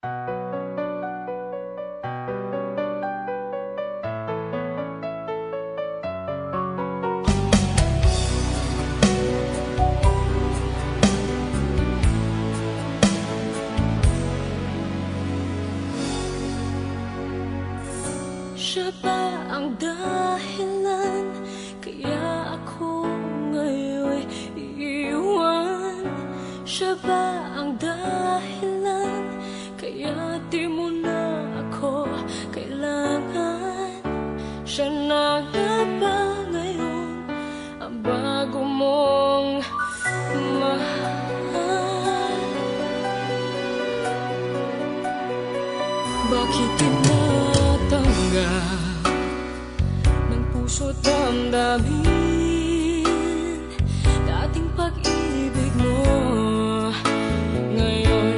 Siya ba ang dahilan kaya ako ngayon iiwan? Siya ba ang dahilan kaya di mo na ako kailangan? Siya na nga ba ngayon ang bago mong mahal? Bakit tinatanggal ng puso't damdamin dating pag-ibig mo? Ngayon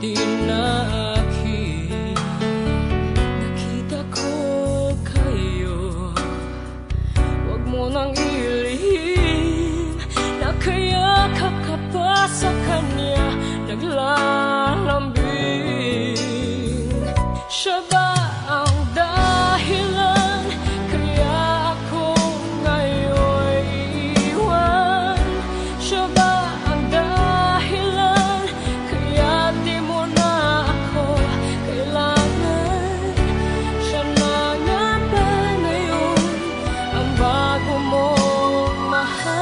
di na akin. Nakita ko kayo, wag mo nang ilihim. Nakayakap ka pa sa kanya, naglalambing. Siya ba ang dahilan kaya ako ngayon iiwan? Siya ba ang dahilan kaya di mo na ako kailangan? Siya na nga ba ngayon ang bago mong mahal?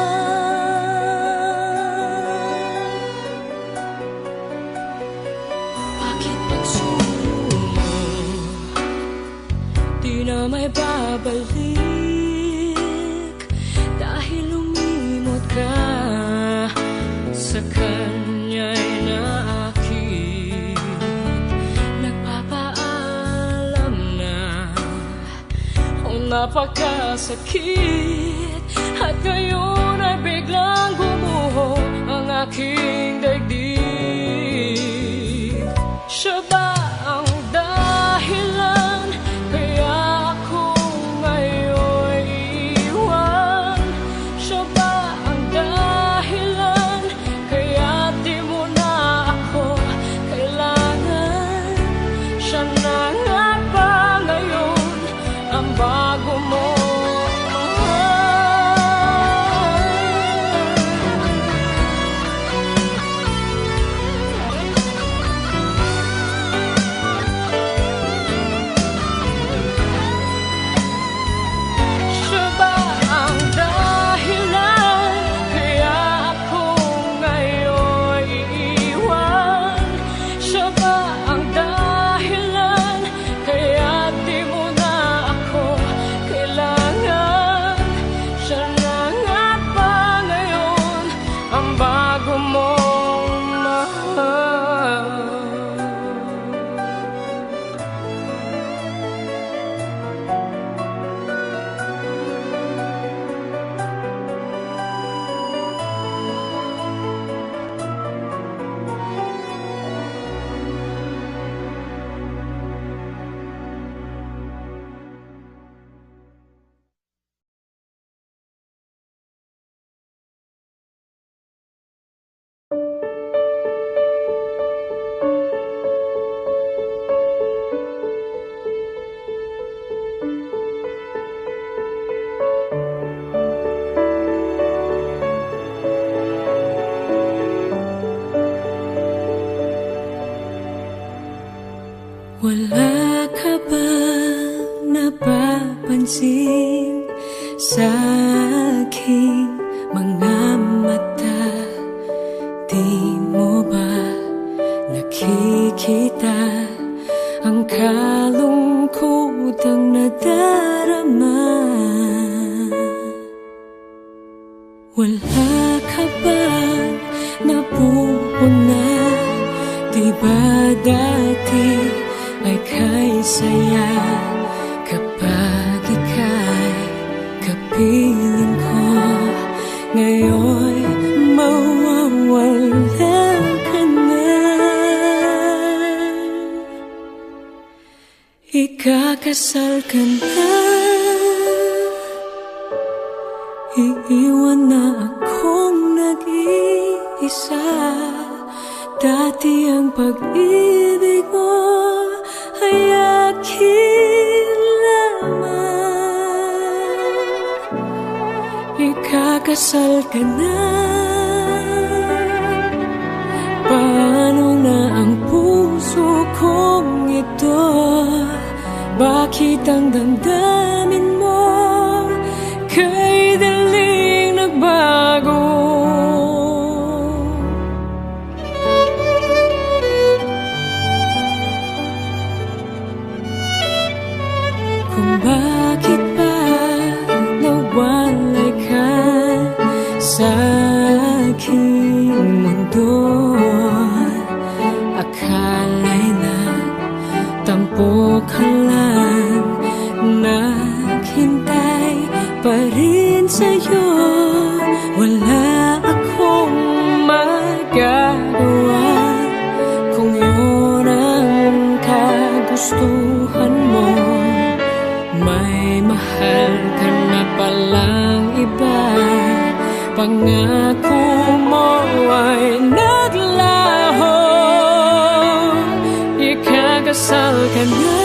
Bakit pagsuyo di na may babalik dahil lumimot ka sa kanya'y naakit? Nagpapaalam na napakasakit at ngayon ay biglang gumuho ang aking daigdig. Siya ba ang dahilan kaya ako ngayon iiwan? Siya ba ang dahilan kaya di mo na ako kailangan? Siya na nga ba ngayon ang bago mo? Wala ka ba napapansin sa aking mga mata? Di mo ba nakikita ang kalungkotang nadarama? Wala ka bang napupuna? Di ba dati ay kay saya kapag ika'y kapiling ko? Ngayon mawawala ka na. Ikakasal ka na, iiwan na akong nag-iisa. Dati ang pag-ibig mo Magkakasal ka na. Paano na ang puso kong ito? Bakit ang damdamin mo kay daling nagbago? Kung bakit pa nawalay ka sa aking mundo, akala'y nagtampo ka lang, naghintay pa rin sa'yo. Wala akong magagawa kung yun ang kagustuhan mo. May mahal ka na palang iba, pangako mo ay naglaho. Ikakasal ka na,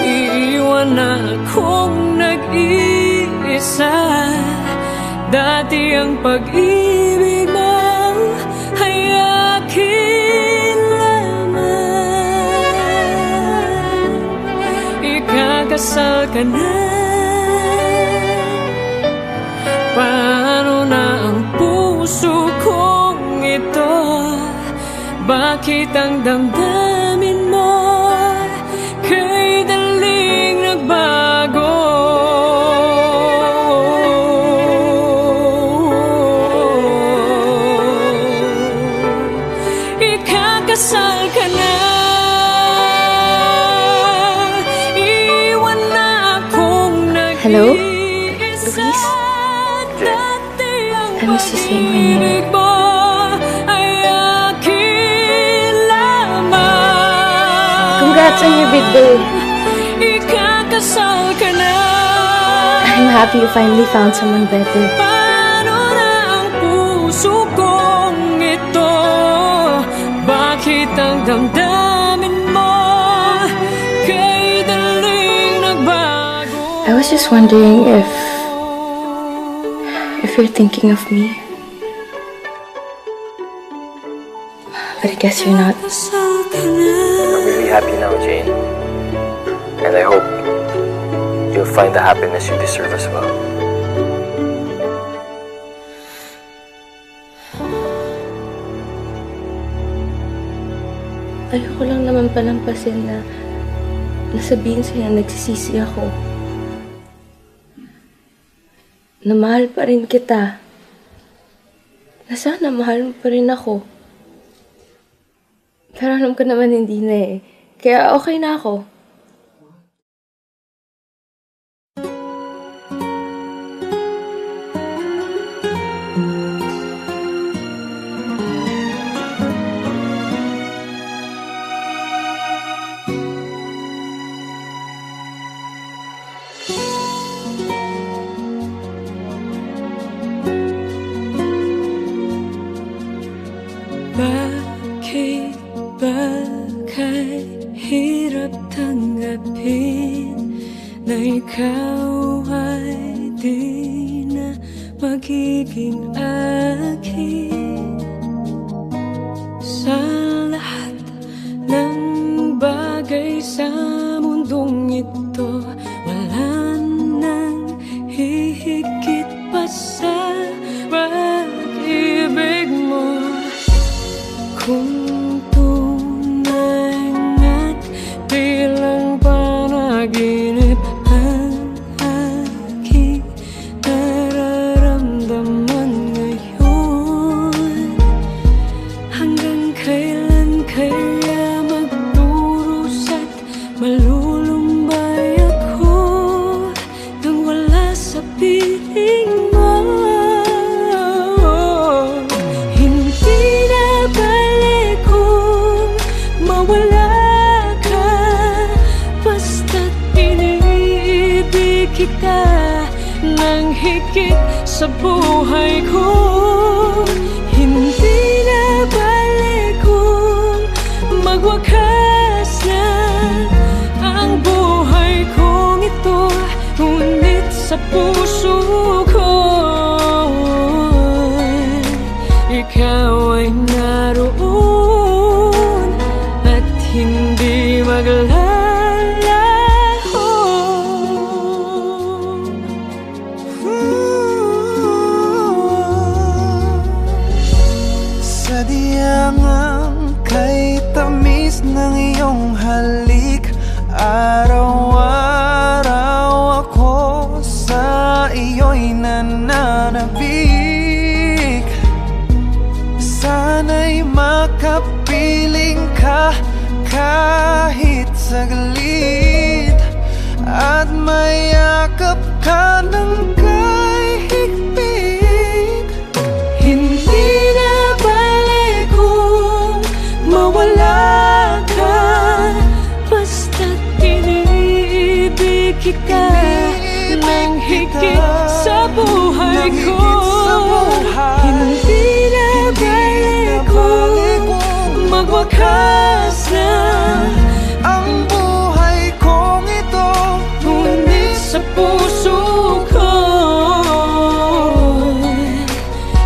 iiwan na akong nag-iisa. Dati ang pag-ibig mo ay akin lamang. Ikakasal ka na, paano na ang puso kong ito? Bakit ang damdamin mo kay daling nagbago? Ikakasal ka na, iwan na akong nag-iisa. Hello? Luis? I miss you saying my name. Congrats on your big day. Ikakasal ka na. I'm happy you finally found someone better. Paano na ang puso kong ito? Bakit ang damdamin mo kay daling nagbago? I was just wondering if you're thinking of me. But I guess you're not. I'm really happy now, Jane. And I hope you'll find the happiness you deserve as well. Ayoko lang naman palampasin na nasabihin sa'yo na nagsisisi ako. Na mahal pa rin kita. Na sana mahal mo pa rin ako. Pero alam ko naman hindi na eh. Kaya okay na ako. Bakit ba kay hirap tanggapin na ikaw ay di na magiging akin? Sa lahat ng bagay sa mundong ito, wala nang hihigit pa sa pag-ibig mo. Kung tunay nga't di lang panaginip ang aking nararamdaman ngayon, hanggang kailan kaya magdurusa't malulumbay ako nang wala sa piling mo? Kita nang higit sa buhay ko. Hindi na balik kung magwakas na ang buhay kong ito. Ngunit sa puso iyong halik. Araw-araw ako sa iyo'y nananabik. Sana'y makapiling ka kahit saglit, at mayakap ka ng kay higpit. Hindi na balik kung mawala ka, basta't iniibig kita nang higit sa buhay ko. Hindi na balik kung magwakas na ang buhay kong ito, ngunit sa puso ko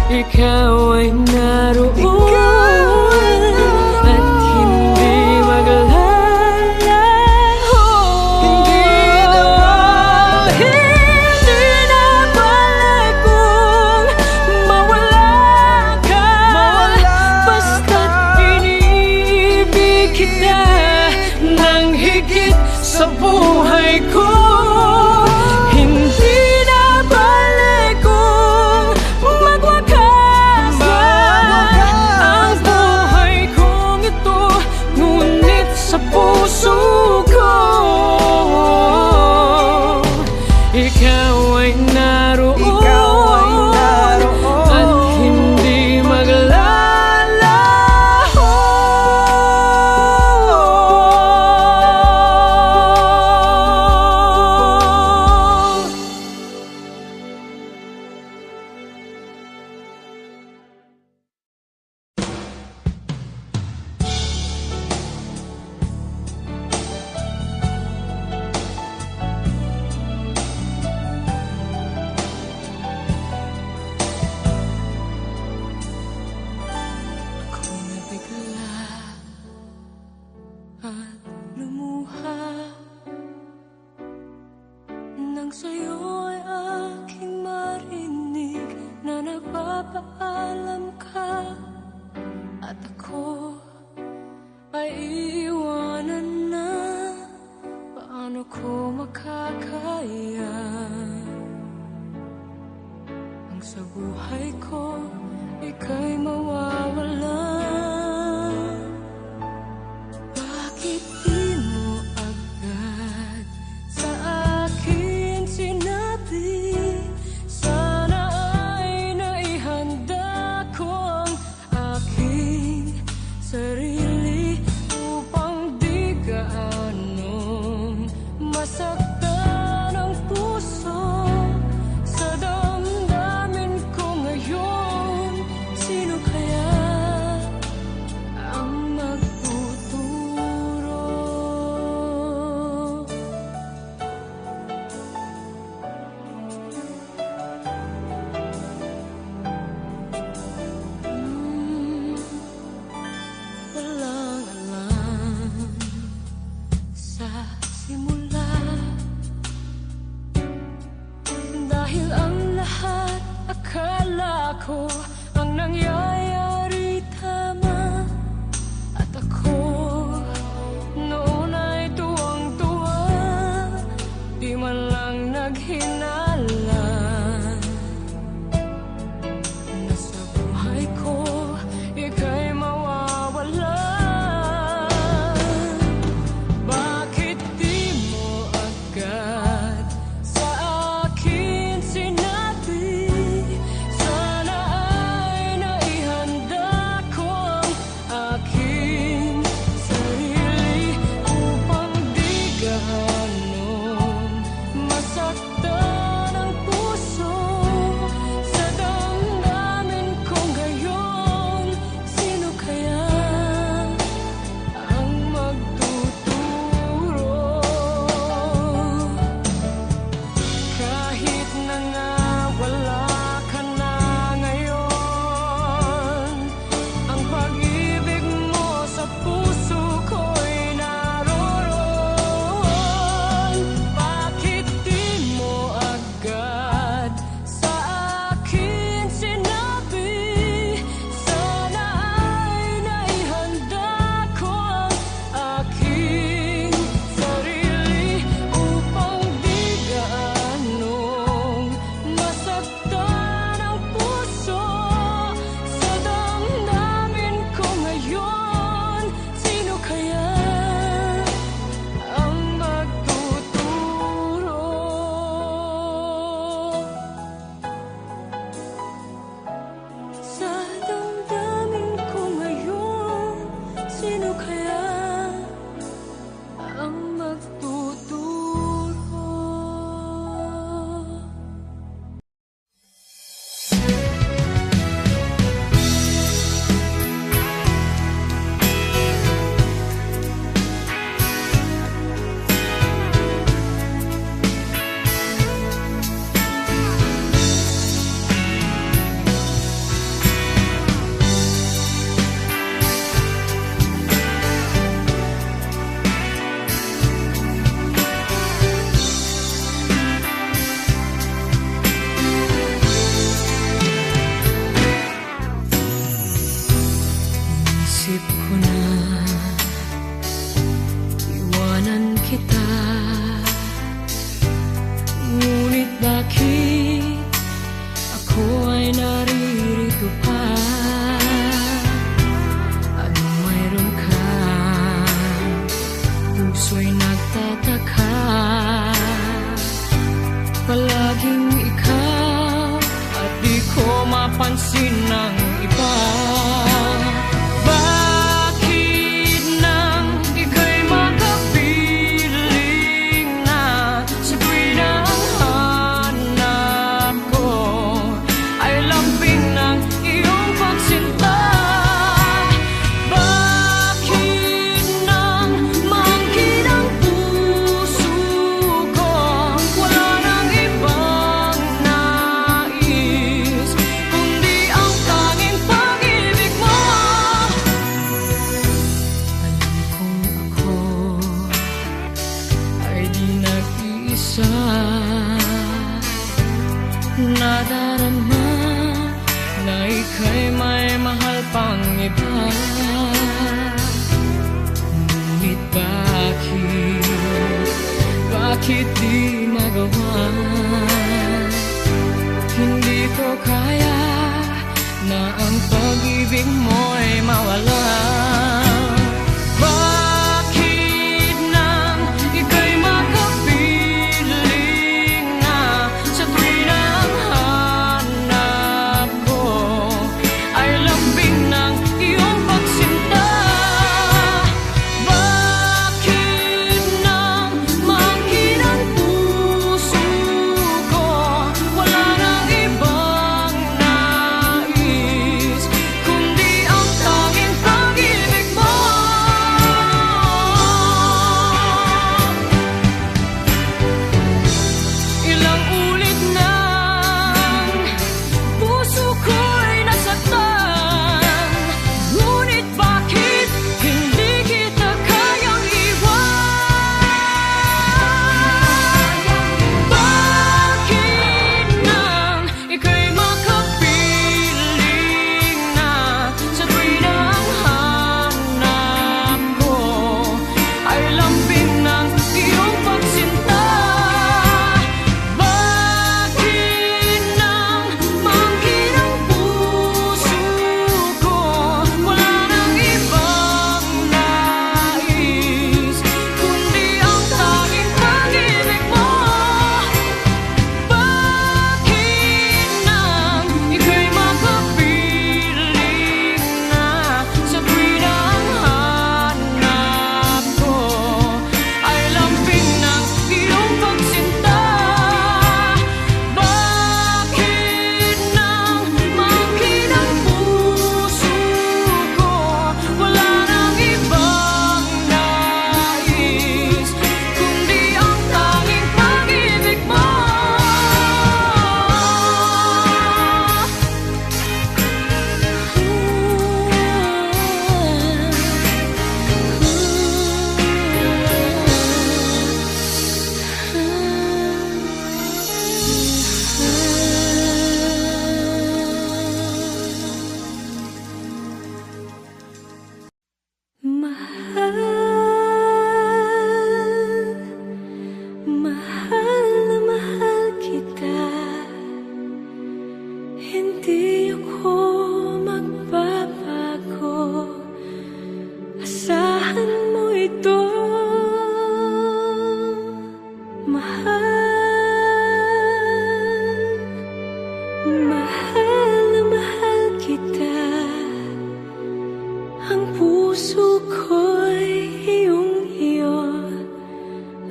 ikaw ay naroon, at hindi maglalaho. Hindi na balik kung mawala ka, basta't iniibig kita nang higit sa buhay ko. Hindi na balik kung magwakas na ang buhay kong ito, ngunit sa puso ko ikaw ay naroon, at hindi maglalaho. Ako'y nabigla at lumuha nang sa'yo'y aking marinig na nagpapaalam ka, at ako ay iiwanan na. Paano ko makakaya ang sa buhay ko ika'y mawawala? Bakit di mo agad sa akin sinabi? Sana ay naihanda ko ang aking sarili Sino kaya ang magtuturo? Isip ko na iwanan kita, ngunit bakit ako ay naririto pa? Ano mayroon ka? Puso'y nagtataka. Palaging ikaw at di ko mapansin ng iba. Bakit nang ika'y makapiling na sa tuwing ang hanap ko ay lambing ng iyong pagsinta? Bakit nang maangkin ang puso ko, wala nang ibang nais kundi ang tanging pag-ibig mo? Alam kong ako ay di nag-iisa, nadarama na ika'y may mahal pang iba. Ngunit bakit di magawa? Hindi ko kaya na ang pag-ibig mo'y mawala. Bakit nang ika'y makapiling na sa tuwing ang hanap ko ay lambing ng iyong pagsinta? Bakit nang maangkin ang puso ko, wala nang ibang nais kundi ang tanging pag-ibig ko'y iyong-iyo,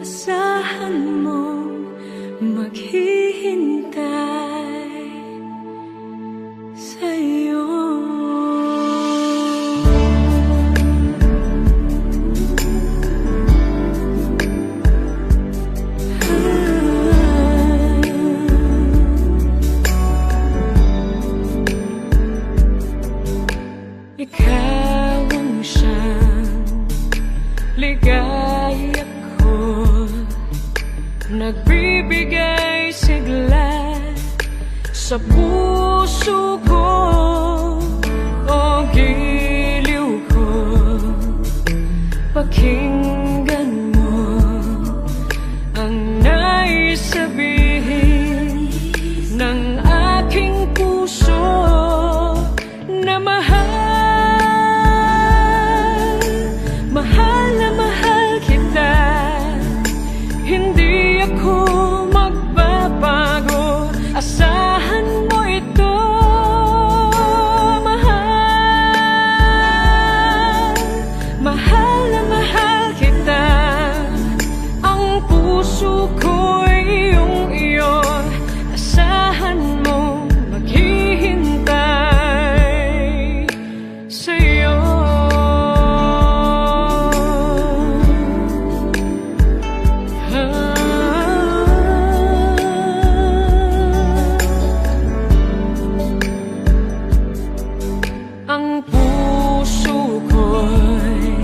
asahan mong maghihintay sa'yo. Ikaw ang siyang ligaya ko, nagbibigay sigla sa puso ko. O giliw ko, pakinggan mo ang nais sabihin ng aking puso na mahal. Mahal na mahal kita, hindi ako magbabago, asahan mo ito. Mahal, mahal na mahal kita, ang puso ko'y iyong-iyo, asahan mo maghihintay sa'yo. Ang puso ko'y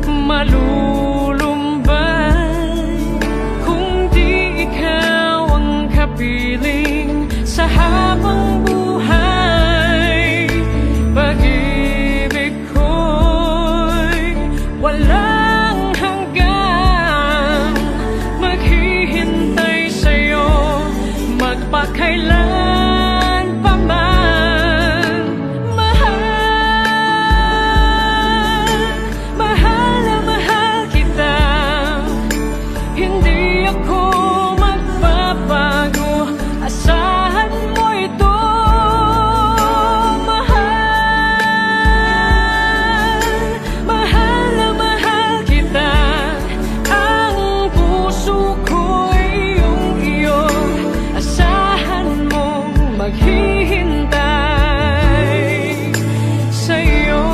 malulumbay kung di ikaw ang kapiling sa habang buhay. Pag-ibig ko'y walang hanggan, maghihintay sa'yo magpakailan pa man. Asahan mo ito. Mahal, mahal na mahal kita, ang puso ko'y iyong-iyo, asahan mong maghihintay sa'yo.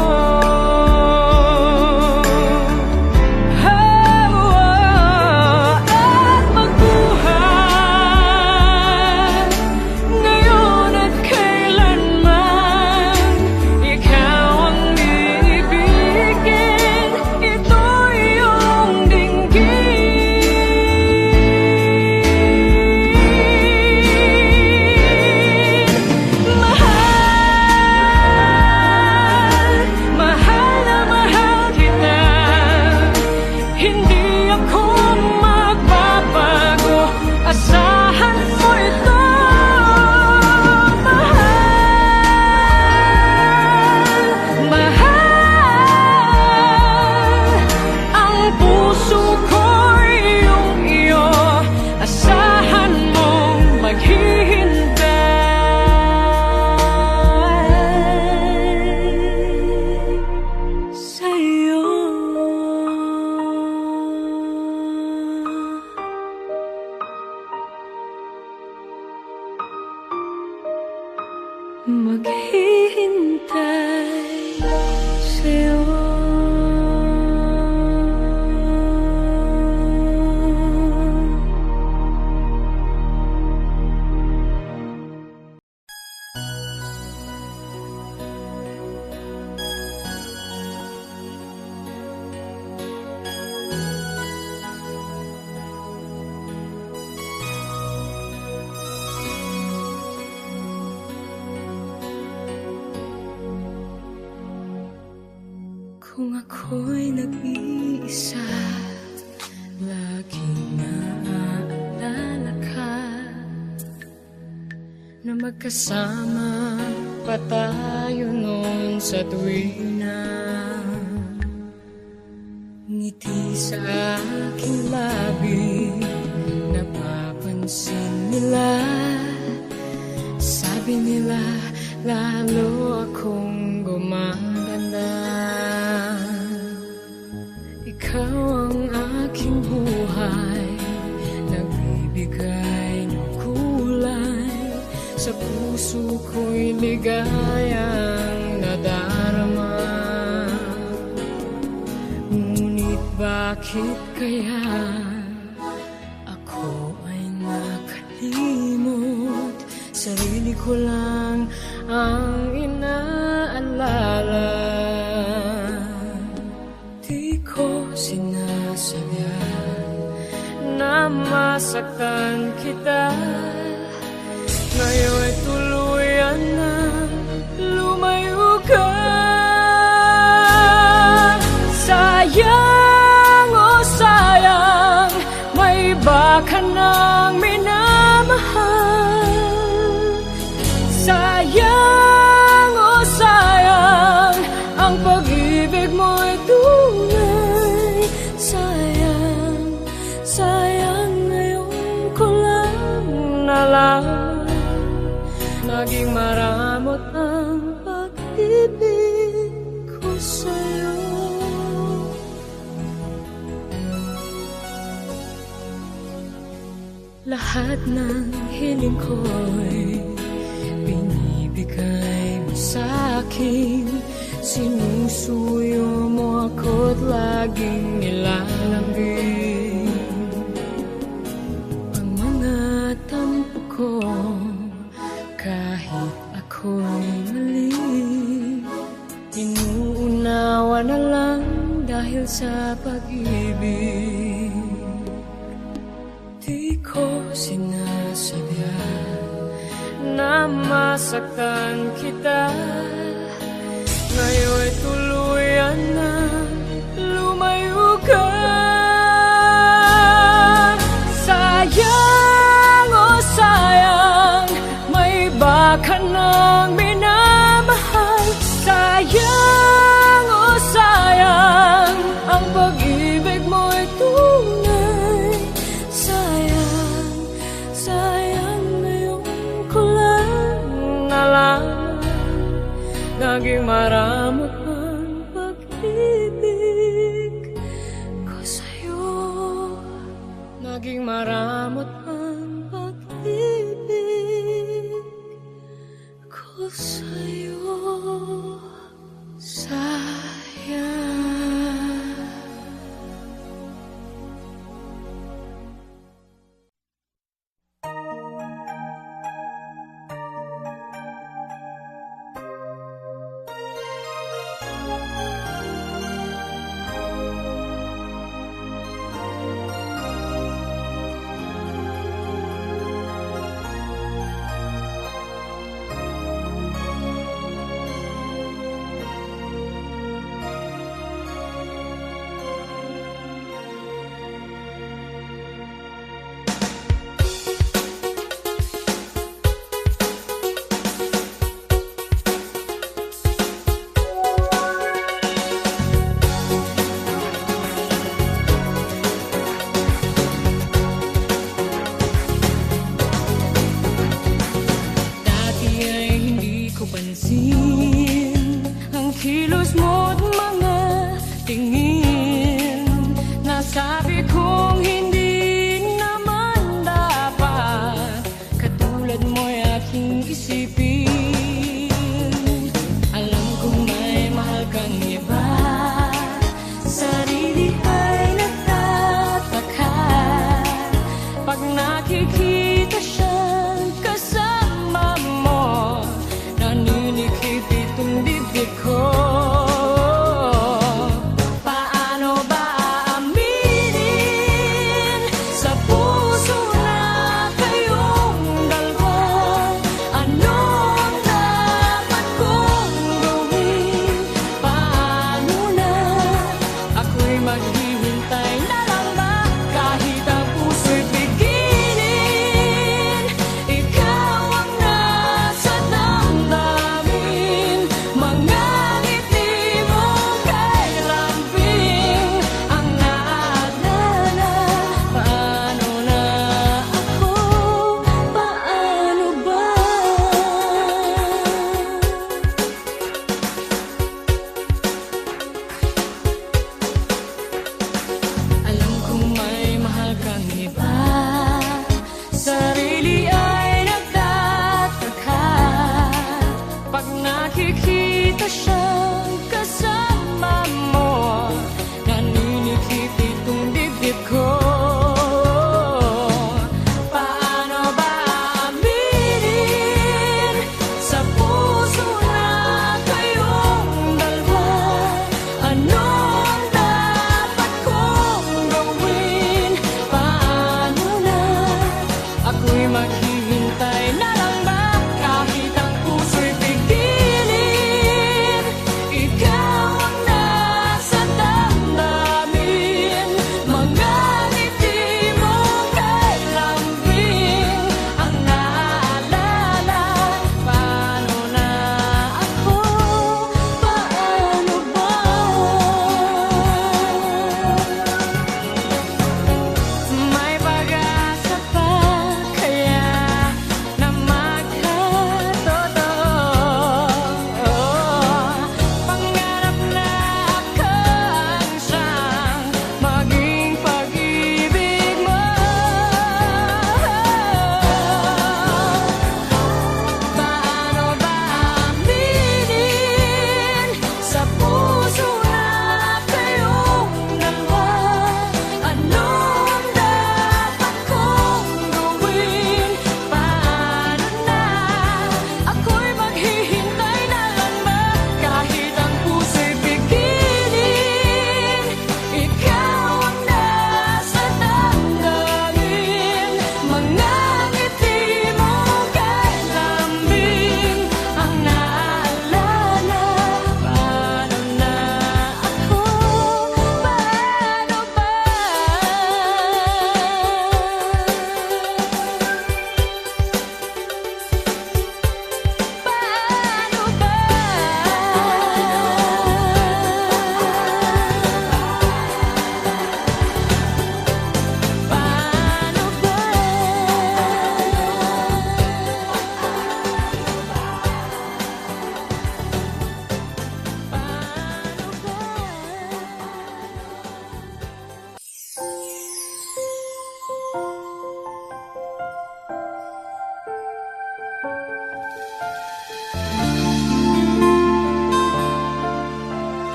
Maghihintay sa'yo. Kung ako'y nag-iisa, laging naaalala ka, na magkasama pa tayo noon sa tuwina. Ngiti sa aking labi, napapansin nila, sabi nila lalo akong gumaganda. puso ko'y ligayang nadarama. Ngunit bakit kaya ako ay nakalimot? Sarili ko lang ang inaalala. Di ko sinasadya na masaktan kita. Ngayon ay tuluyan na lumayo ka. Sayang, oh sayang, may iba ka nang minamahal. Sayang, oh sayang, ang pag-ibig mo'y tunay. Sayang, sayang, ngayon ko lang nalaman. Naging maramot ang pag-ibig ko sa'yo. Lahat ng hiling ko'y binibigay mo sa'kin. Sinusuyo mo ako't laging nilalambing. Ang mga tampo ko kahit ako'y mali, inuunawa na lang dahil sa pag-ibig. Di ko sinasadya na masaktan kita. Ngayon'y tuluyan na lumayo ka. Sayang, oh sayang, may iba ka nang minamahal. Sayang, oh sayang, ang pag-ibig mo'y tunay. Sayang, sayang, ngayon ko lang nalaman. Naging maramot ang pag-ibig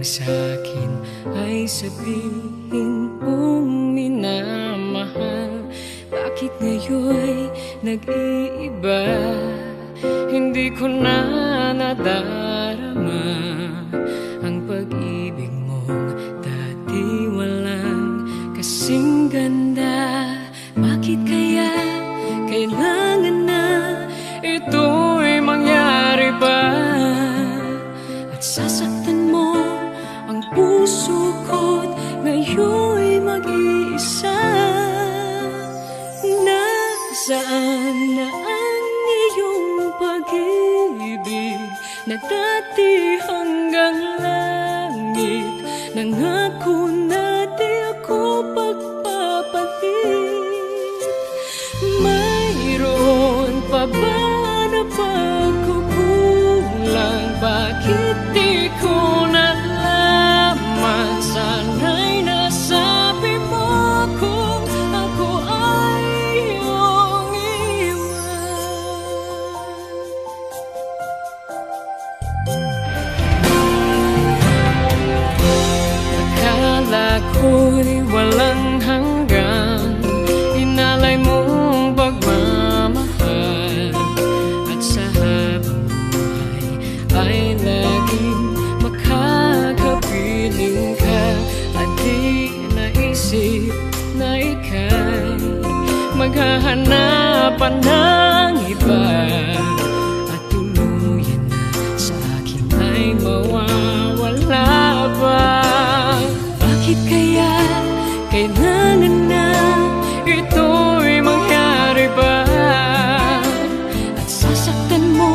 sa'kin ay sabihin mong minamahal. Bakit ngayon'y nag-iiba? Hindi ko na nadarama ang pag-ibig mong dati walang kasing ganda. Bakit kaya kailangan na ito'y mangyari pa? At sasaktan mo ang puso ko't ngayon'y mag-iisa. Nasaan na ang iyong pag-ibig na dati hanggang langit? Nangako na di ako pagpapalit. Mayroon pa ba na pagkukulang? Bakit di ko nalaman? Sana'y nasabi mo kung ako ay iyong akala ko'y walang hanggan, inalay mong pagmamahal. At sa habang buhay ay laging makakapiling ka. At di naisip na ika'y maghahanapan ng iba. At tuluyan na sa akin ay mawawala ba? Bakit kaya kailangan na ito'y mangyari ba? At sasaktan mo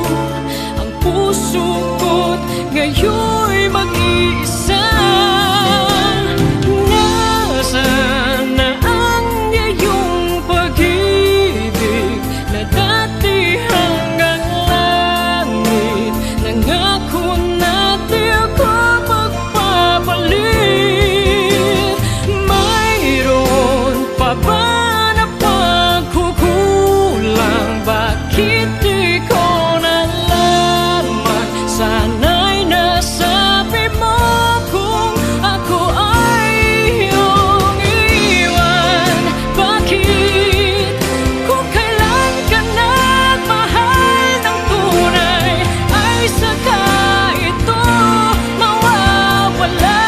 ang puso ko't ngayon'y mag-iisa. Nasaan na ang iyong pag-ibig na dati hanggang langit? Nangako na di ako magpapalit. Mayroon pa ba na pagkukulang? Bakit di ko nalaman? Sana'y nasabi mo kung ako ay iyong iwan. Bakit kung kailan ka nagmahal ng tunay ay saka ito mawawala?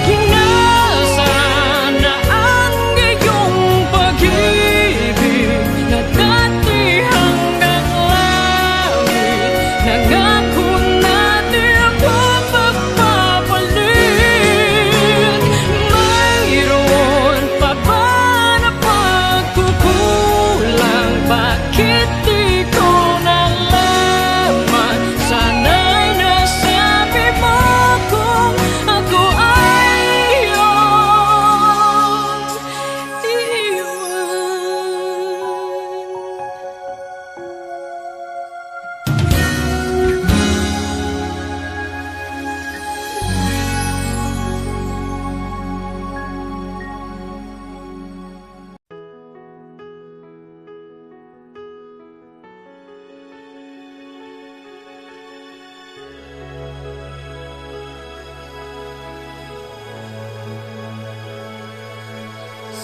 Nasaan na ang iyong pag-ibig na dati hanggang langit? Nangako na di ako magpapalit. Mayroon pa ba na pagkukulang? Bakit di ko nalaman? Sana'y nasabi mo kung ako ay iyong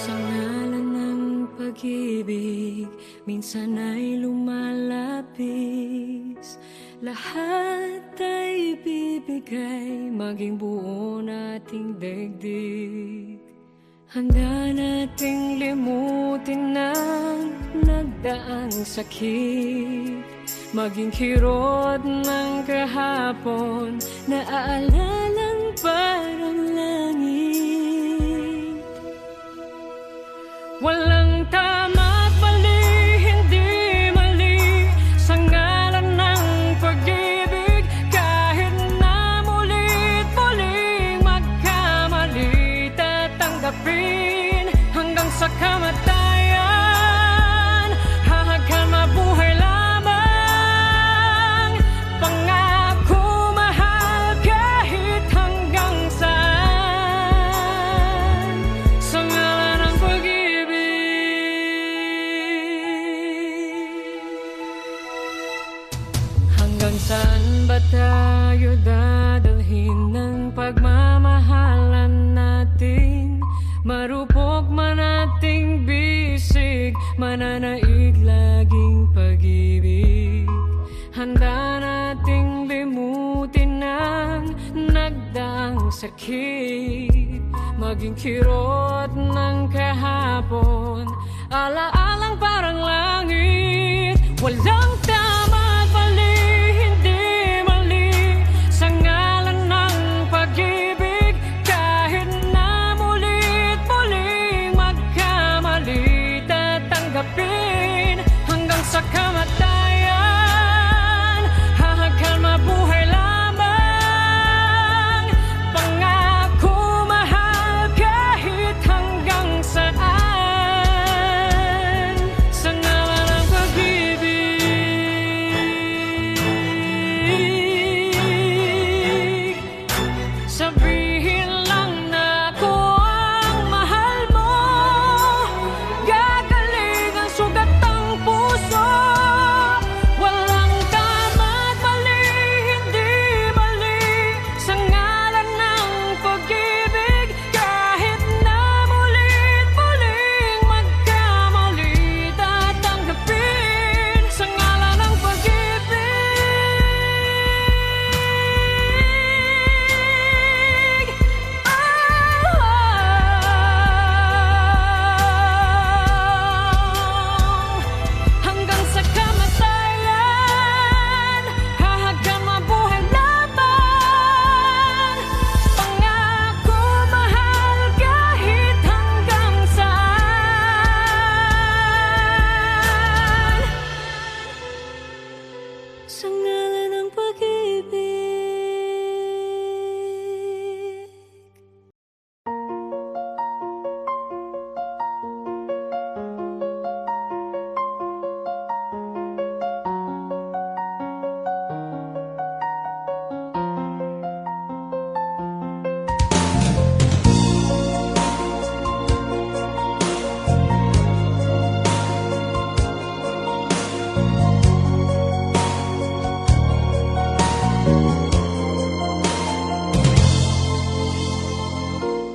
Sa ngalan ng pag-ibig, minsan ay lumalapis. Lahat ay bibigay, maging buo nating daigdig. Handa nating limutin ang nagdaang sakit, maging kirot ng kahapon na aalalang parang langit. Walang tama at mali, hindi mali sa ngalan ng pag-ibig. Kahit na mulit-muling magkamali, tatanggapin hanggang sa kamatayan. Hanggang mabuhay lamang, pangako mahal kahit tayo dadalhin ng pagmamahalan natin? Marupok man ating bisig, mananaig laging pag-ibig. Handa nating limutin ang nagdaang sakit, maging kirot ng kahapon, alaalang parang langit. Walang tama at mali, hindi mali, sa ngalan ng pag-ibig. Kahit na mulit-muling magkamali, tatanggapin hanggang sa kamatayan. Hanggang mabuhay lamang, pangako mahal kahit hanggang saan, sa ngalan ng pag-ibig. Sabihin lang na ako ang mahal mo, gagaling ang sugat ng puso. Walang tama at mali, hindi mali, sa ngalan ng pag-ibig. Kahit na mulit-muling magkamali, tatanggapin sa ngalan ng pag-ibig. Hanggang sa kamatayan, hanggang mabuhay lamang, pangako mahal kahit hanggang saan, sa ngalan ng pag-ibig.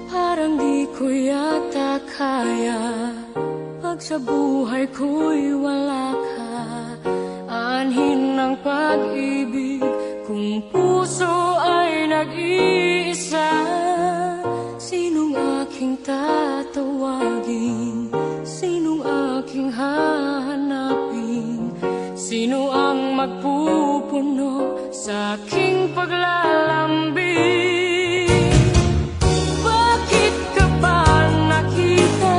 Parang di ko yata kaya pag sa buhay ko'y wala ka. Anhin ng pag-ibig kung puso ay nag-iisa. Sinong aking tatawagin? Sinong aking hahanapin? Sino ang magpupuno sa aking paglalambing? Bakit ka ba nakita?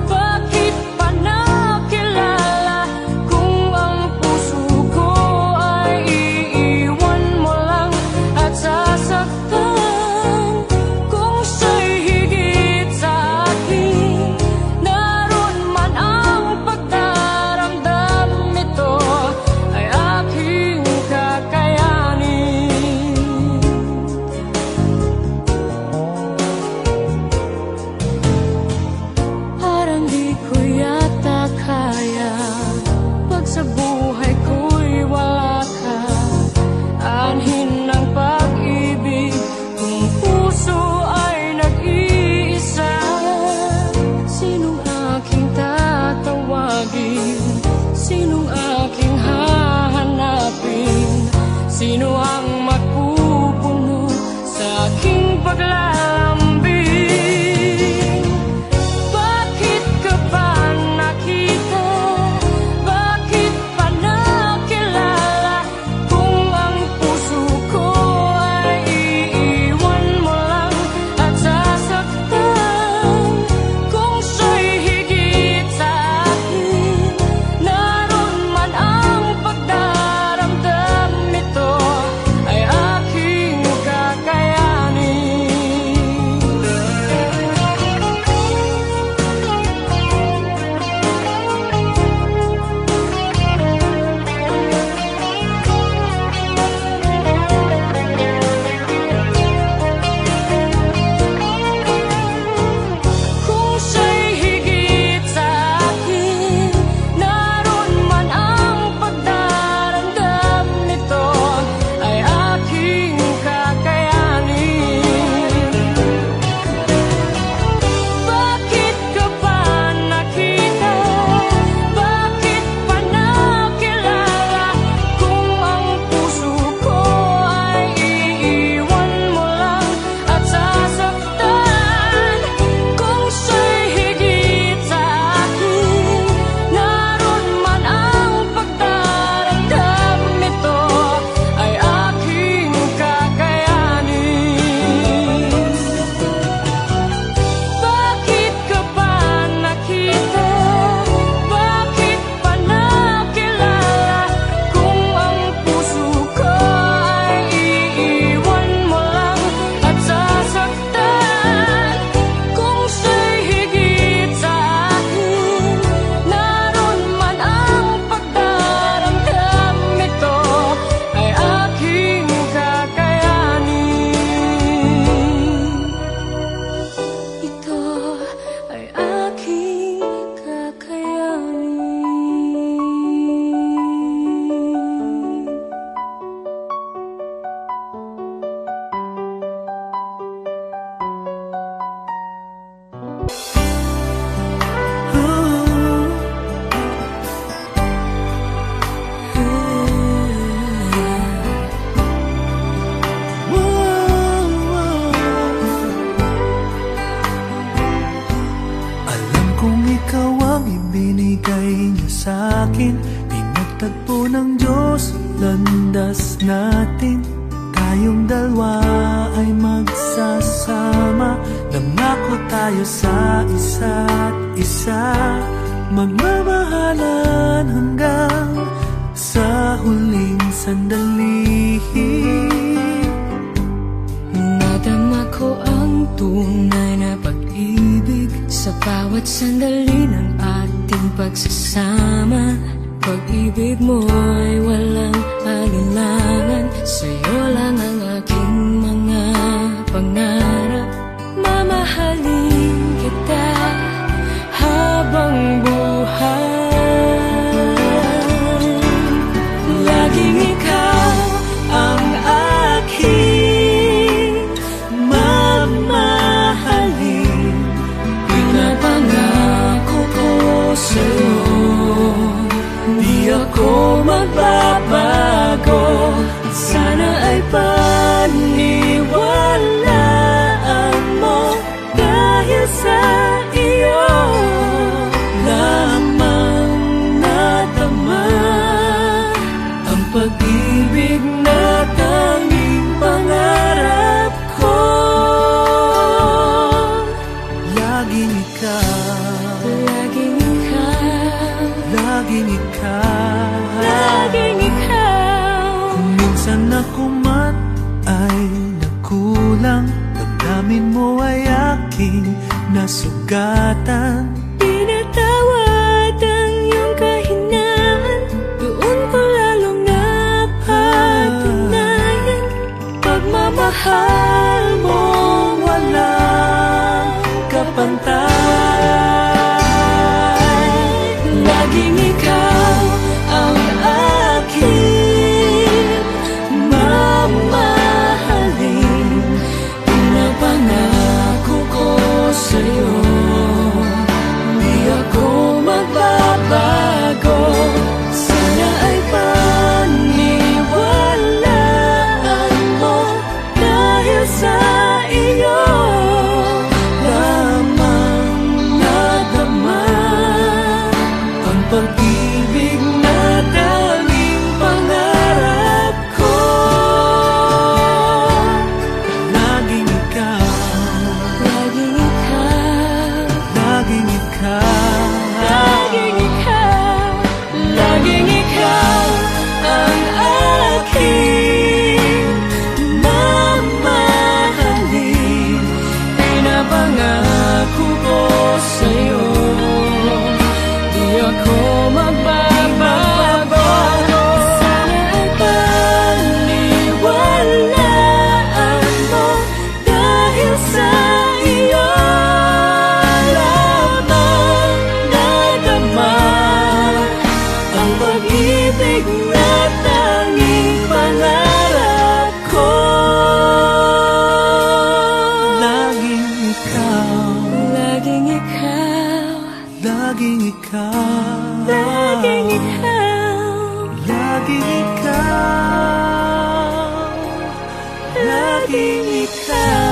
Bakit pa nakilala? Kung ang puso ko ay iiwan mo lang at sasaktan, kung siya'y higit sa akin, naroon man ang pagdaramdam, ito ay aking kakayanin. tayo sa isa't isa, magmamahalan hanggang sa huling sandali. Nadama ko ang tunay na pag-ibig sa bawat sandali ng ating pagsasama. Pag-ibig mo ay walang alinlangan, sa'yo lang ang aking mga pangarap. Mamahalin kita habang buhay. Laging ikaw ang aking mamahalin. Pinapangako ko sa'yo, di ako magbabago. Sana ay paniwalaan mo, dahil sa iyo lamang nadama ang pag-ibig na tanging pangarap ko. Laging ikaw, Laging ikaw, laging ikaw, laging ikaw. kung minsan ako man ay nakulang, damdamin mo ay aking nasugatan. Pinatawad ang iyong kahinaan, doon ko lalong napatunayan pagmamahal mo walang kapantay. Laging ikaw ang aking mamahalin. Pinapangako ko sa'yo, di ako magbabago. Sana ay paniwalaan mo, dahil sa iyo lamang nadama ang pag-ibig na tanging pangarap ko. Laging ikaw, Laging ikaw, laging ikaw, laging ikaw, laging ikaw ang aking mamahalin. Pinapangako ko sa'yo, di ako magbabago. Sana ay paniwalaan mo, dahil sa iyo lamang nadama ang pag-ibig na tanging pangarap ko. laging ikaw, Laging ikaw, laging ikaw, laging ikaw, laging ikaw, laging ikaw.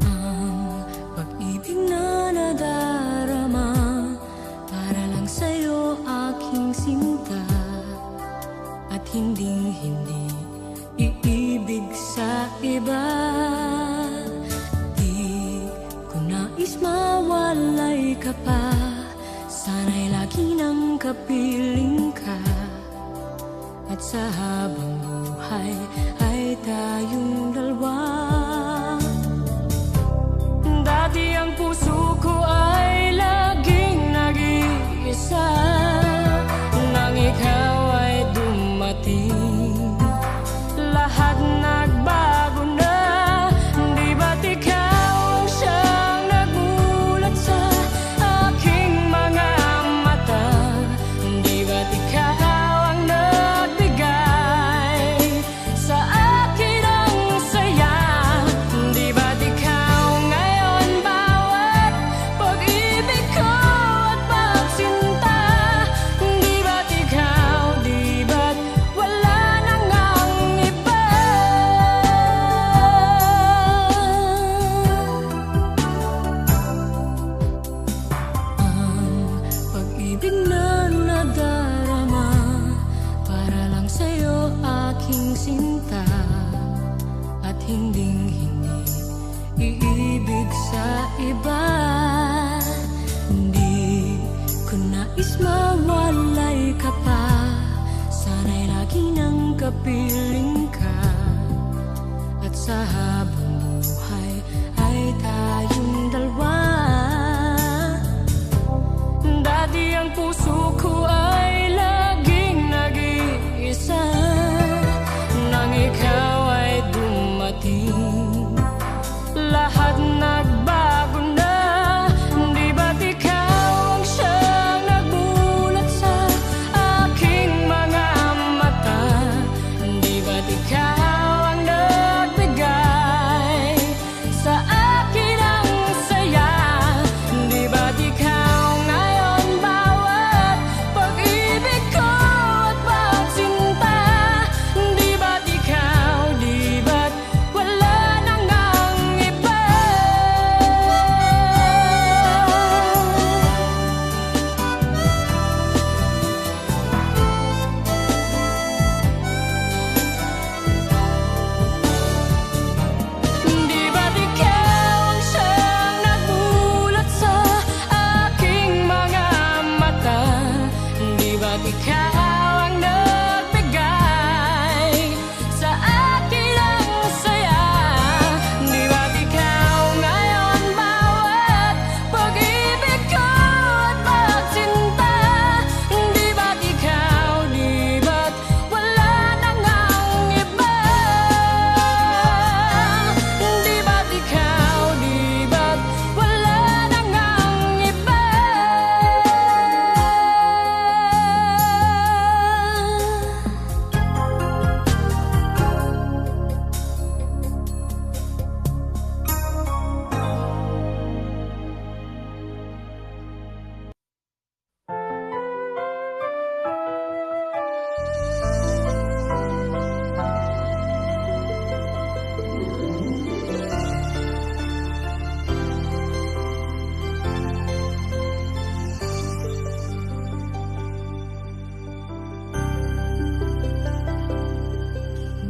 ang pag-ibig na nadarama, para lang sa'yo aking sinta, at hindi iibig sa iba. Di ko nais mawalay ka pa, sana'y lagi nang kapiling ka, at sa habang buhay ay tayong dalawa. Dati ang puso ko ay laging nag-iisa, nang ikaw ay dumating, lahat nagbago na. Di ba't ikaw ang siyang nagulat sa aking mga mata? Di ba't ikaw ang nagbigay sa akin ang saya? iba. Hindi ko nais mawalay ka pa, sana'y lagi nang kapiling ka. At sa habang buhay ay tayong dalawa. Dati ang puso ko ay laging nag-iisa, nang ikaw ay dumating, lahat nagbago na. Di ba't ikaw ang siyang nagmulat sa aking mga mata? Di ba't ikaw ang nagbigay sa akin ang saya? Di ba't ikaw ngayon bawat pag-ibig ko at pagsinta? Di ba't ikaw, di ba't wala nang ang iba? Di ba't ikaw ang siyang nagmulat sa aking mga mata? Di ba't ikaw ang nagbigay sa akin ang saya? Di ba't ikaw ngayon bawat pag-ibig ko at pagsinta? Di ba't ikaw, di ba't wala nang ang iba? Di ba't ikaw, di ba't wala nang ang iba?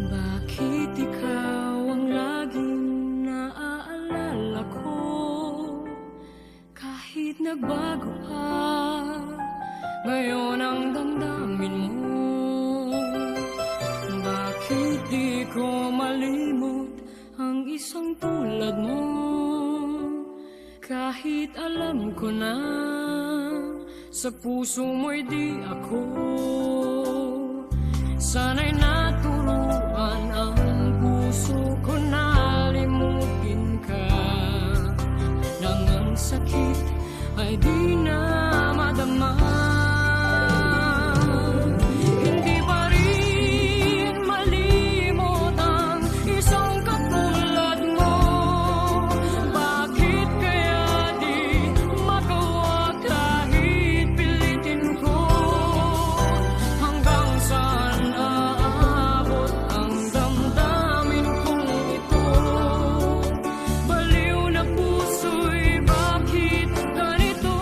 Bakit ikaw ang laging naaalala ko? Kahit nagbago ka, ngayon ang damdamin mo. Bakit di ko malimot ang isang tulad mo? Kahit alam ko na sa puso mo'y di ako. Sana'y naturuan ang puso ko na limutin ka, nang ang sakit ay di na madama. Hindi pa rin malimot ang isang katulad mo. Bakit kaya di magawa kahit pilitin ko? Hanggang saan aabot ang damdamin kong ito? Baliw na puso'y bakit ganito?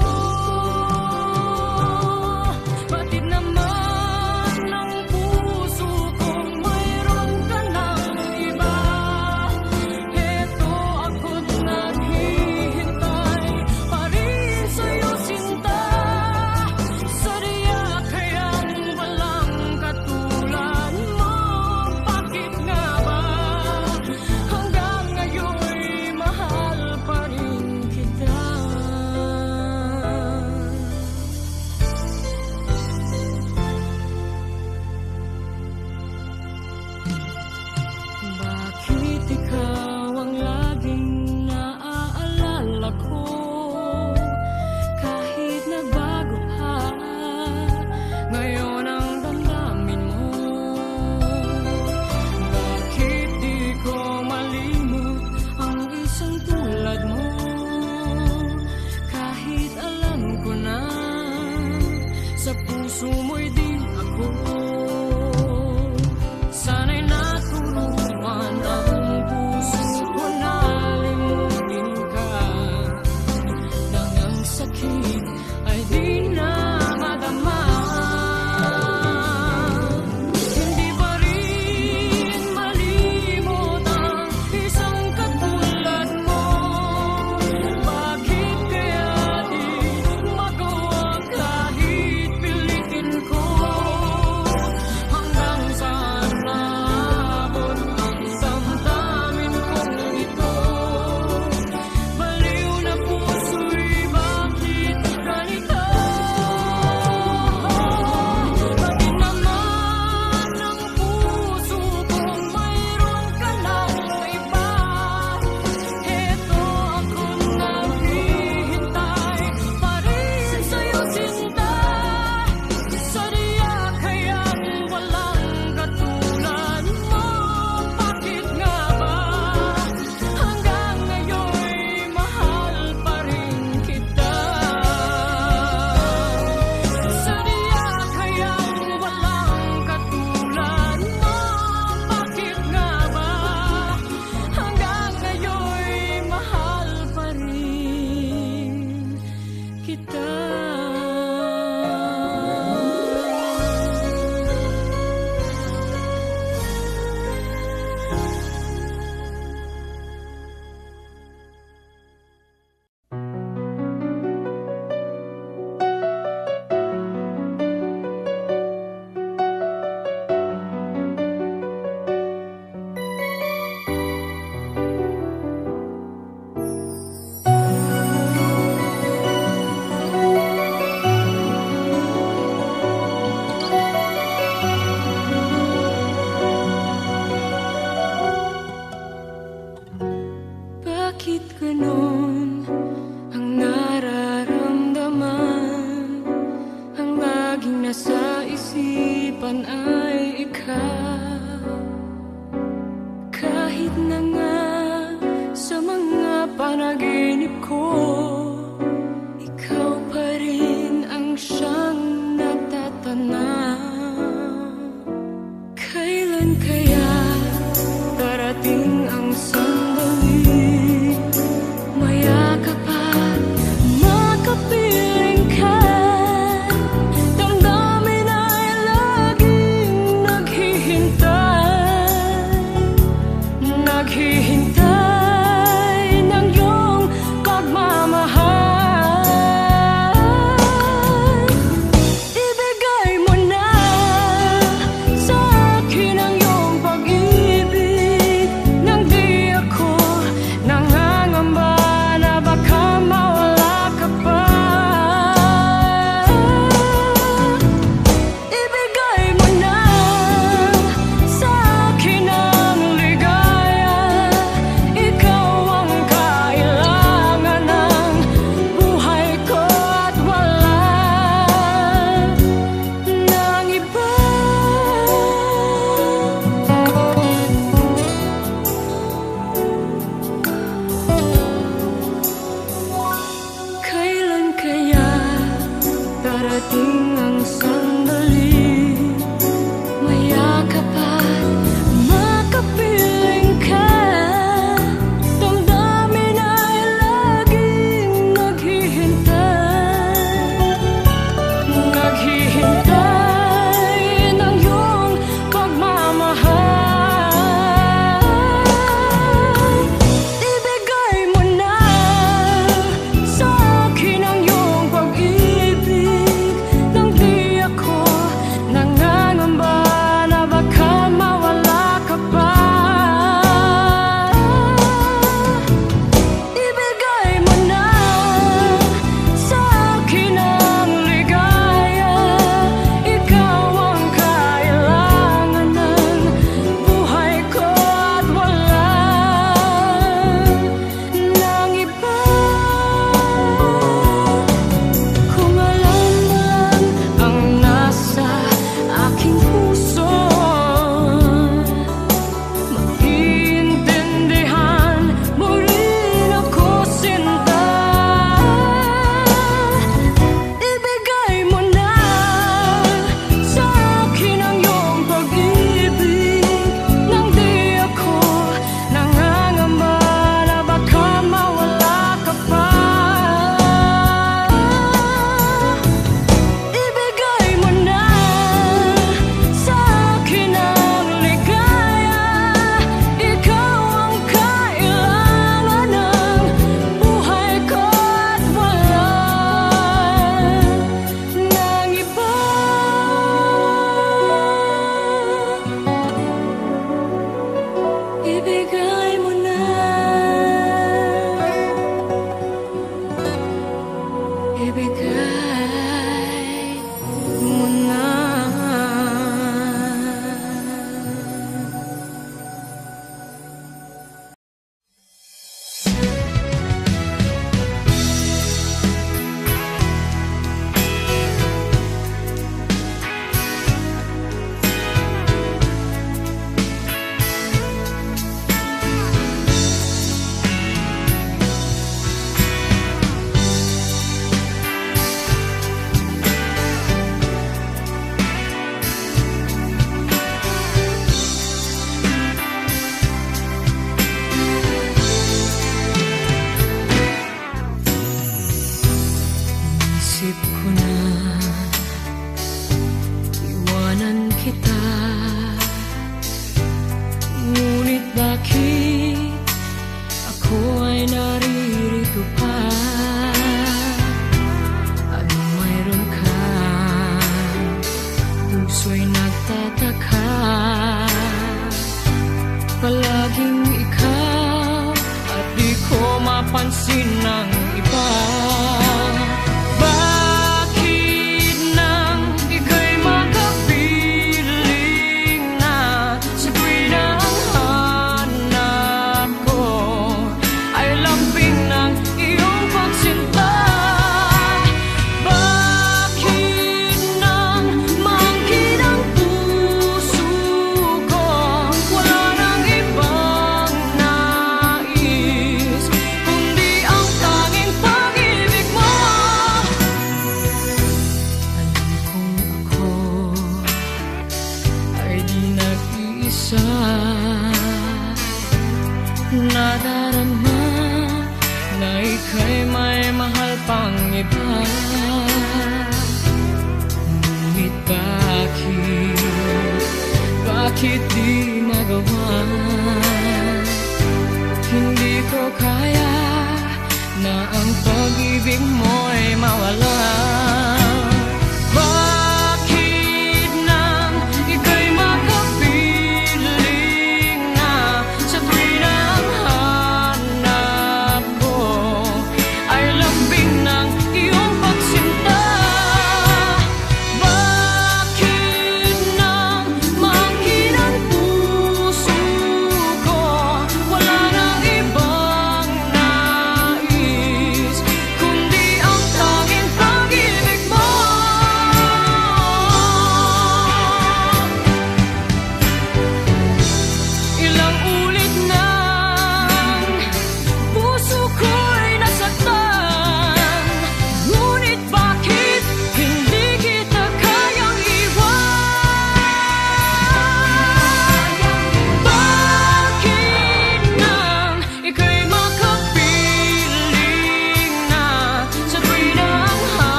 kita. Bakit ganon ang nararamdaman? Ang laging nasa isipan ay ikaw. Kahit na nga sa mga panaginip ko, ikaw pa rin ang siyang natatanaw. Kailan kaya darating ang sandali, mayakap at makapiling ka? Damdamin ay laging naghihintay ng iyong pagmamahal. Ibigay mo na sa akin ang iyong pag-ibig, nang di ako nangangamba na baka mawala ka pa. Ibigay mo na sa akin ang ligaya, ikaw ang kailangan ng buhay ko at wala nang iba. Kailan kaya darating ang sandali, mayakap at makapiling ka? Damdamin ay laging naghihintay ng iyong pagmamahal. Ibigay mo na sa akin ang iyong pag-ibig, nang di ako nangangamba na baka mawala ka pa. Ibigay mo na sa akin ang ligaya, ikaw ang kailangan ng buhay ko at wala nang iba. Kung alam mo lang ang nasa aking puso, maiintindihan mo rin ako, sinta. Ibigay mo na sa akin ang iyong pag-ibig, nang di ako nangangamba na baka mawala ka pa. Ibigay mo na sa akin ang ligaya, ikaw ang kailangan ng buhay ko at wala nang iba. Ibigay mo na, ibigay mo na.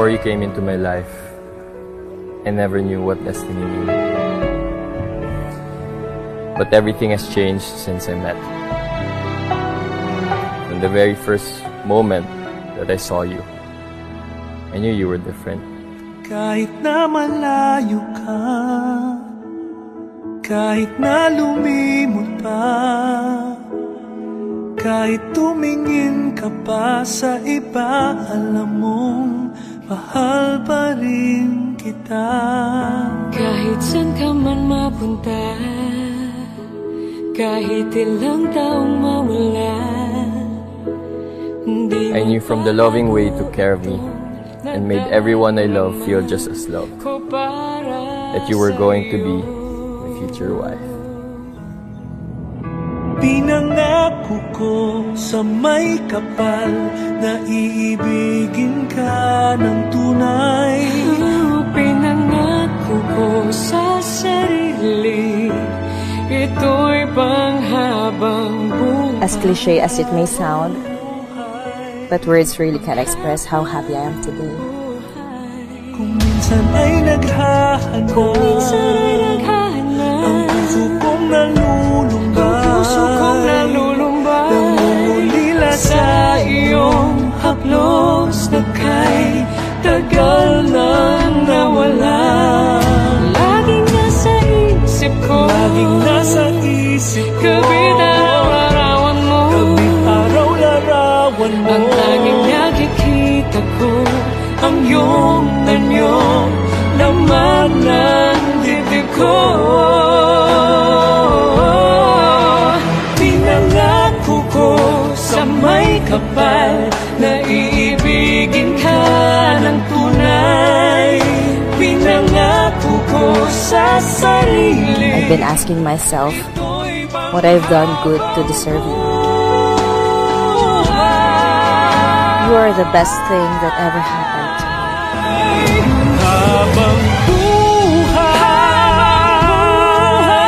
Before you came into my life, I never knew what destiny meant. But everything has changed since I met you. From the very first moment that I saw you, I knew you were different. Kahit na malayo ka, kahit na lumimot pa, kahit tumingin ka pa sa iba, alam mong mahal pa rin kita. Kahit saan ka man mapunta, kahit ilang taong mawala, I knew from the loving way you took care of me and made everyone I love feel just as loved, that you were going to be my future wife. Pinangako ko sa may kapal na iibigin ka ng tunay. Pinangako ko sa sarili, ito'y panghabang buhay. As cliche as it may sound, but words really can't express how happy I am today. Kung minsan ay naghahanap, ang puso kong nalulumba, nangungulila sa iyong haplos na kay tagal nang nawala. Laging nasa isip ko, Laging nasa isip ko, gabi't araw-larawan mo, gabi't araw-larawan mo. ang tanging nakikita ko, Ang iyong anyo, laman ng dibdib ko. Pinangako ko sa may kapal na iibigin ka ng tunay. Pinangako ko sa sarili, I've been asking myself what I've done good to deserve you. You are the best thing that ever happened to me. habang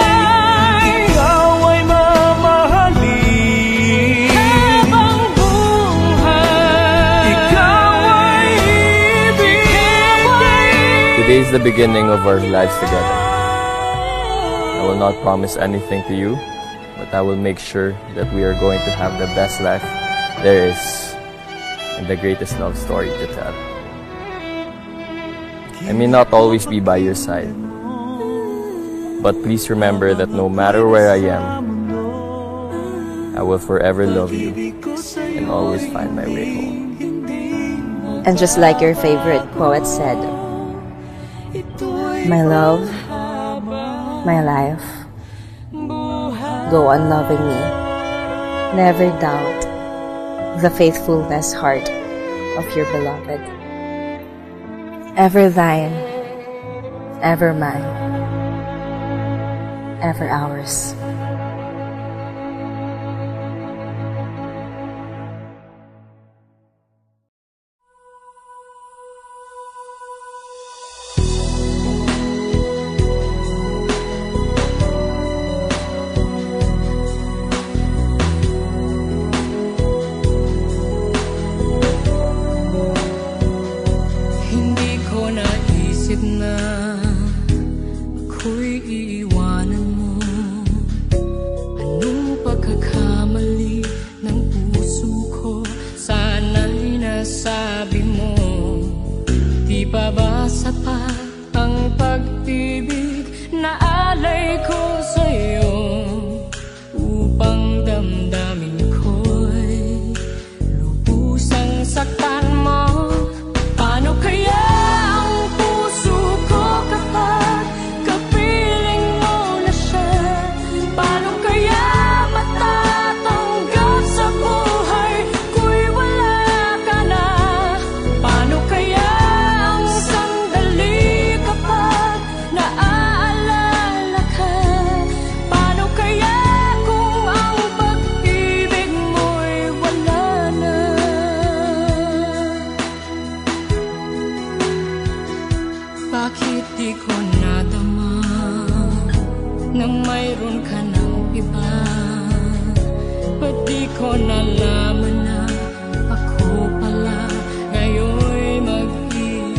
buhay, ikaw ay mamahalin. habang buhay, Ikaw ay ibigin. Today is the beginning of our lives together. I will not promise anything to you, but I will make sure that we are going to have the best life there is and the greatest love story to tell. I may not always be by your side, but please remember that no matter where I am, I will forever love you and always find my way home. And just like your favorite poet said, my love, my life, go on loving me. Never doubt the faithfulness heart of your beloved. Ever thine, ever mine, ever ours. hindi ko naisip na ako'y iiwanan mo. Anong pagkakamali ng puso ko, sana'y nasabi mo. Di pa ba sapat ang pag-ibig na alay ko sa'yo, upang damdamin ko'y lubusang saktan mo? Paano kaya ang puso ko kapag kapiling mo na siya? Paano kaya matatanggap sa buhay ko'y wala ka na? Paano kaya ang sandali kapag naaalala ka? Paano kaya kung ang pag-ibig mo'y wala na? Bakit di ko nadama na mayroon ka ng iba? Ba't di ko nalaman na ako pala ngayon'y mag-iisa?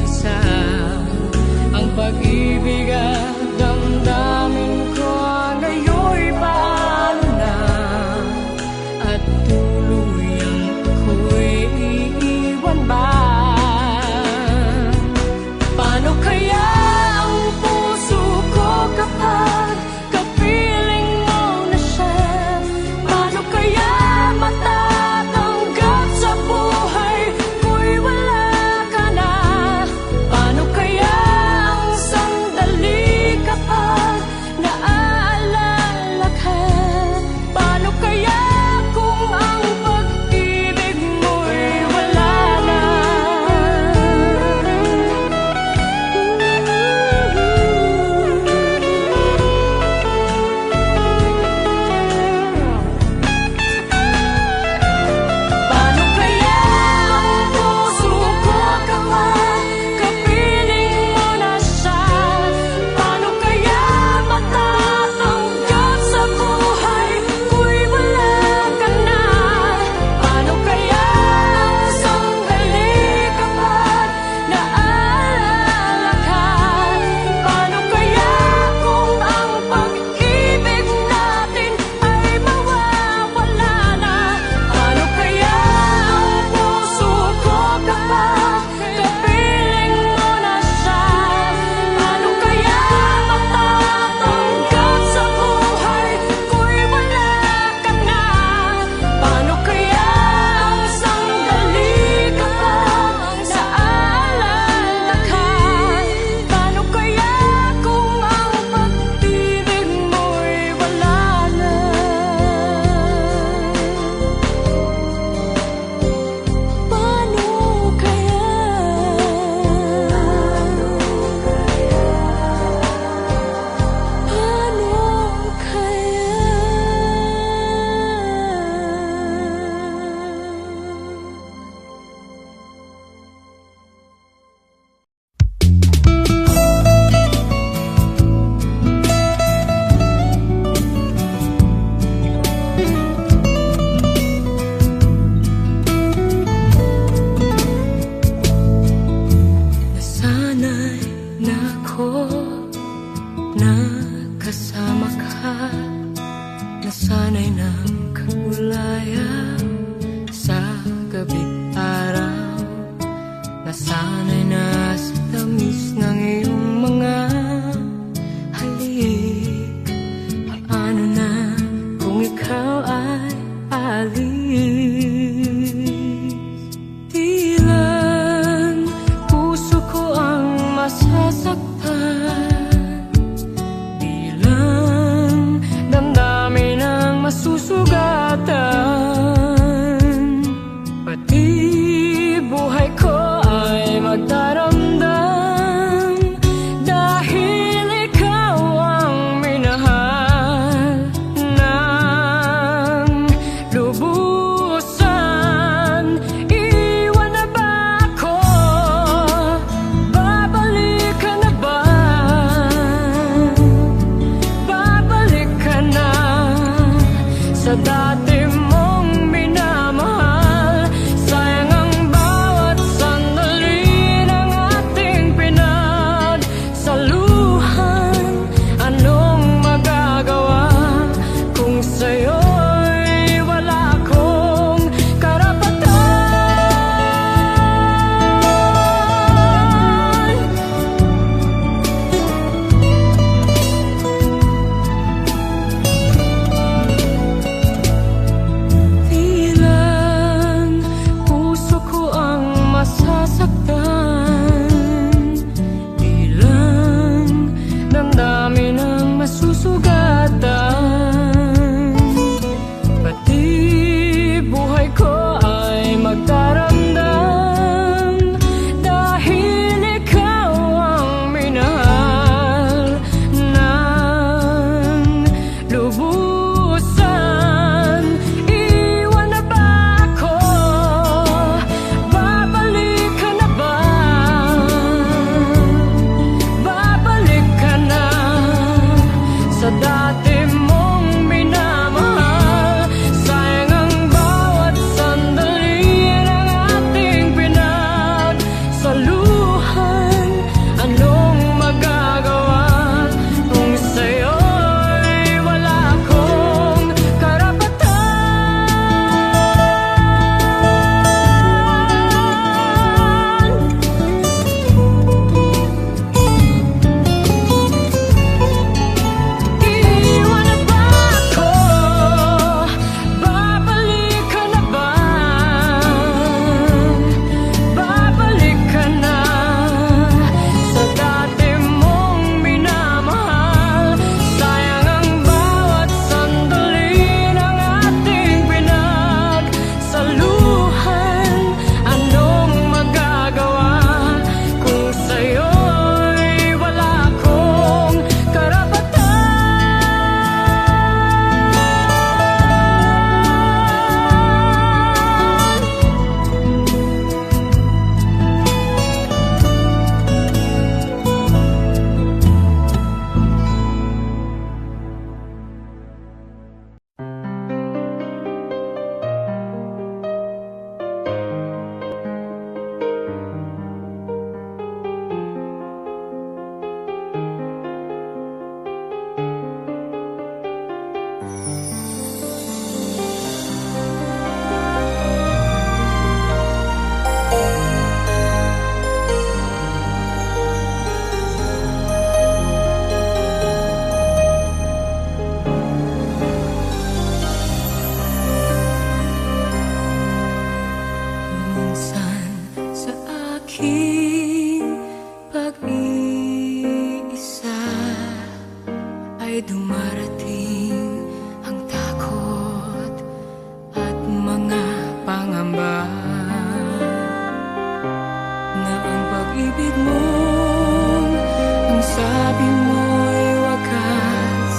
sinabi mo'y wakas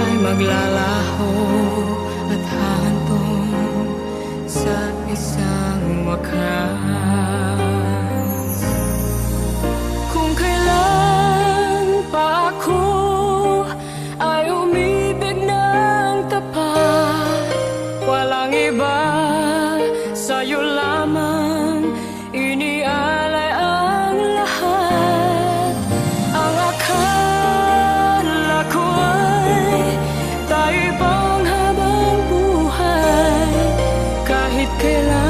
ay maglalaho at hahantong sa isang wakas. Kung kailan pa ako ay umibig ng tapat, walang iba, sa'yo lamang inialay ang lahat. Ang akala ko ay tayo pang habang buhay, kahit kailan